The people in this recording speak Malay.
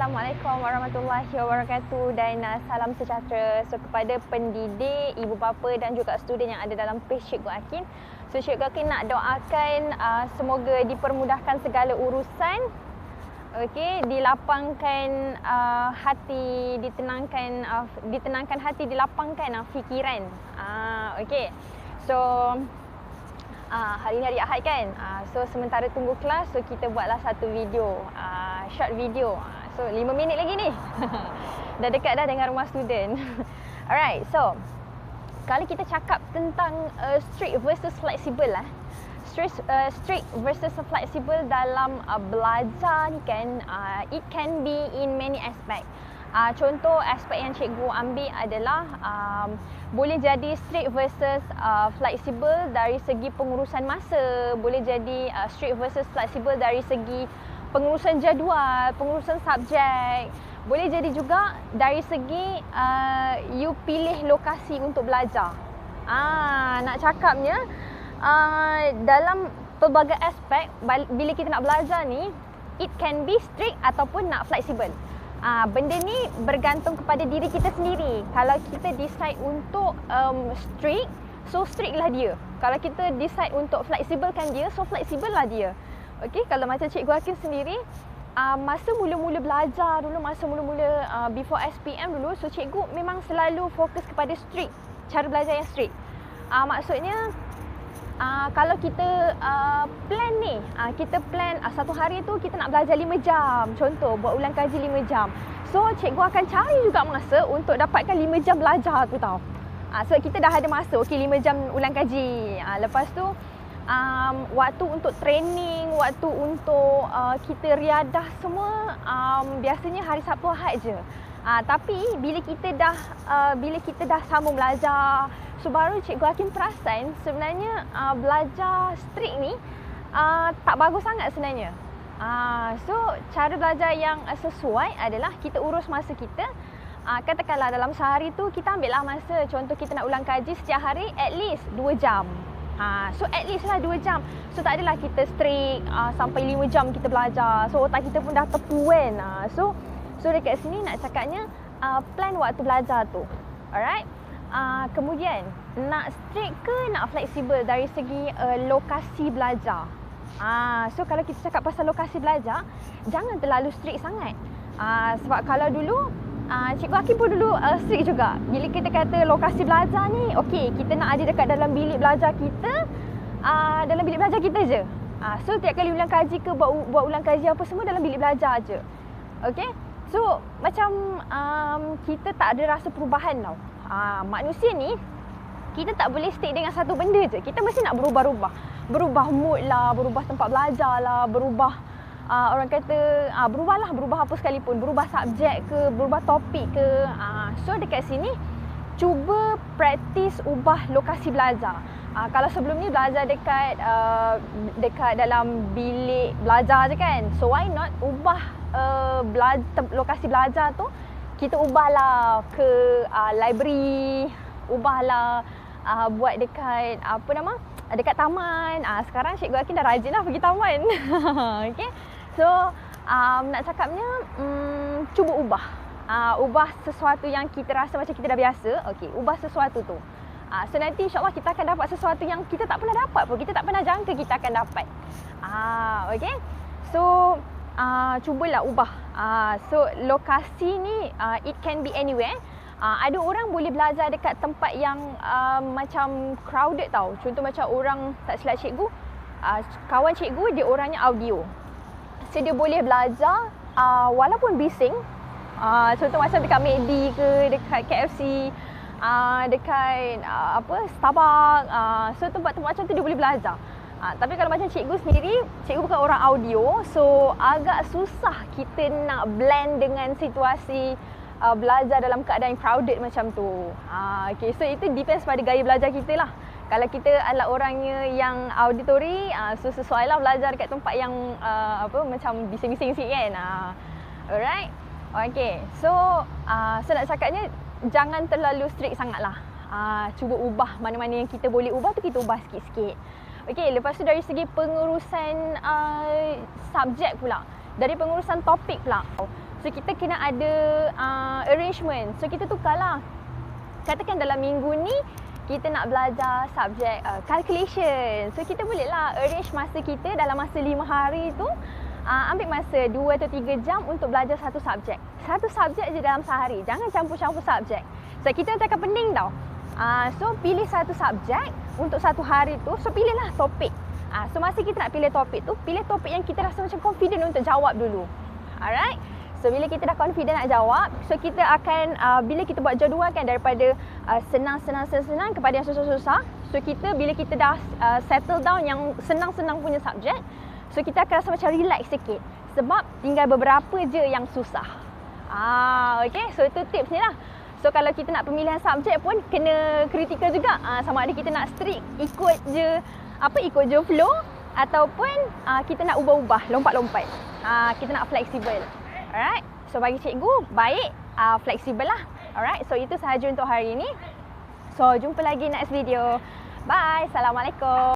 Assalamualaikum warahmatullahi wabarakatuh dan salam sejahtera kepada pendidik, ibu bapa dan juga student yang ada dalam page Cikgu Akin. Cikgu Akin nak doakan semoga dipermudahkan segala urusan. Dilapangkan hati, ditenangkan hati, dilapangkan fikiran. So hari ni hari Ahad kan. So sementara tunggu kelas, so kita buatlah satu video, short video. So 5 minit lagi ni. Dah dekat dah dengan rumah student. Alright, so kalau kita cakap tentang strict versus flexible lah. Strict versus flexible dalam belajar ni kan, it can be in many aspect. Contoh aspek yang cikgu ambil adalah boleh jadi strict versus flexible dari segi pengurusan masa, boleh jadi strict versus flexible dari segi pengurusan jadual, pengurusan subjek, boleh jadi juga dari segi you pilih lokasi untuk belajar. Nak cakapnya dalam pelbagai aspek bila kita nak belajar ni, it can be strict ataupun nak flexible. Benda ni bergantung kepada diri kita sendiri. Kalau kita decide untuk strict, so strict lah dia. Kalau kita decide untuk flexible kan dia, so flexible lah dia. Kalau macam Cikgu Akin sendiri, masa mula-mula belajar dulu, masa mula-mula before SPM dulu, so cikgu memang selalu fokus kepada strict, cara belajar yang strict. Maksudnya kalau kita plan ni, kita plan satu hari tu kita nak belajar 5 jam. Contoh, buat ulang kaji 5 jam. So, cikgu akan cari juga masa untuk dapatkan 5 jam belajar tu tau. So, kita dah ada masa, 5 jam ulang kaji. Lepas tu, waktu untuk training, waktu untuk kita riadah semua, biasanya hari Sabtu Ahad je. Tapi bila kita dah sambung belajar, so baru Cikgu Akin perasan sebenarnya belajar strict ni tak bagus sangat sebenarnya. So cara belajar yang sesuai adalah kita urus masa kita. Katakanlah dalam sehari tu kita ambil lah masa, contoh kita nak ulang kaji setiap hari at least 2 jam. So at least lah 2 jam. So tak adalah kita strict sampai 5 jam kita belajar. So otak kita pun dah tepu kan. So dekat sini nak cakapnya plan waktu belajar tu. Alright. Kemudian nak strict ke nak fleksibel dari segi lokasi belajar. So kalau kita cakap pasal lokasi belajar, jangan terlalu strict sangat. Sebab kalau dulu Cikgu Akin pun dulu strict juga. Bila kita kata lokasi belajar ni, kita nak ada dekat dalam bilik belajar kita, dalam bilik belajar kita je. So tiap kali ulang kaji ke buat ulang kaji apa semua dalam bilik belajar je. So macam kita tak ada rasa perubahan tau. Manusia ni, kita tak boleh stick dengan satu benda je. Kita mesti nak berubah-ubah. Berubah mood lah, berubah tempat belajar lah, berubah orang kata berubah apa sekalipun. Berubah subjek ke, berubah topik ke. So dekat sini, cuba praktis ubah lokasi belajar. Kalau sebelum ni belajar dekat dalam bilik belajar je kan. So why not ubah lokasi belajar tu, kita ubahlah ke library, ubahlah buat dekat dekat taman. Sekarang Cikgu Akin dah rajin lah pergi taman. So nak cakapnya cuba ubah sesuatu yang kita rasa macam kita dah biasa. Ubah sesuatu tu. So nanti insyaAllah kita akan dapat sesuatu yang kita tak pernah dapat pun. Kita tak pernah jangka kita akan dapat. So cubalah ubah. So lokasi ni it can be anywhere. Ada orang boleh belajar dekat tempat yang macam crowded tau. Contoh macam orang, tak silap cikgu, kawan cikgu dia orangnya audio. So dia boleh belajar walaupun bising. Contoh macam dekat McD ke, dekat KFC, dekat Starbucks. So tempat-tempat macam tu dia boleh belajar. Tapi kalau macam cikgu sendiri, cikgu bukan orang audio, so agak susah kita nak blend dengan situasi belajar dalam keadaan crowded macam tu. So itu depends pada gaya belajar kita lah. Kalau kita adalah orangnya yang auditory, so sesuai lah belajar dekat tempat yang macam bising-bising sikit kan. Alright. So nak cakapnya jangan terlalu strict sangat lah. Cuba ubah mana-mana yang kita boleh ubah tu, kita ubah sikit-sikit. Lepas tu dari segi pengurusan subjek pula, dari pengurusan topik pula. So kita kena ada arrangement. So kita tukarlah. Katakan dalam minggu ni kita nak belajar subjek calculation. So kita bolehlah arrange masa kita dalam masa 5 hari tu ambil masa 2 atau 3 jam untuk belajar satu subjek. Satu subjek je dalam sehari. Jangan campur-campur subjek. So kita nanti akan pening tau. So pilih satu subjek untuk satu hari tu. So pilihlah topik. So masa kita nak pilih topik tu, pilih topik yang kita rasa macam confident untuk jawab dulu. Alright. So bila kita dah confident nak jawab, so kita akan bila kita buat jadual kan daripada senang kepada yang susah-susah. So kita bila kita dah settle down yang senang-senang punya subjek, so kita akan rasa macam relax sikit. Sebab tinggal beberapa je yang susah. Okay, so itu tips ni lah. So kalau kita nak pemilihan subjek pun kena kritikal juga. Sama ada kita nak strict ikut je flow, ataupun kita nak ubah-ubah, lompat-lompat. Kita nak fleksibel. Alright. So bagi cikgu, baik fleksibel lah. Alright. So itu sahaja untuk hari ini. So jumpa lagi next video. Bye. Assalamualaikum.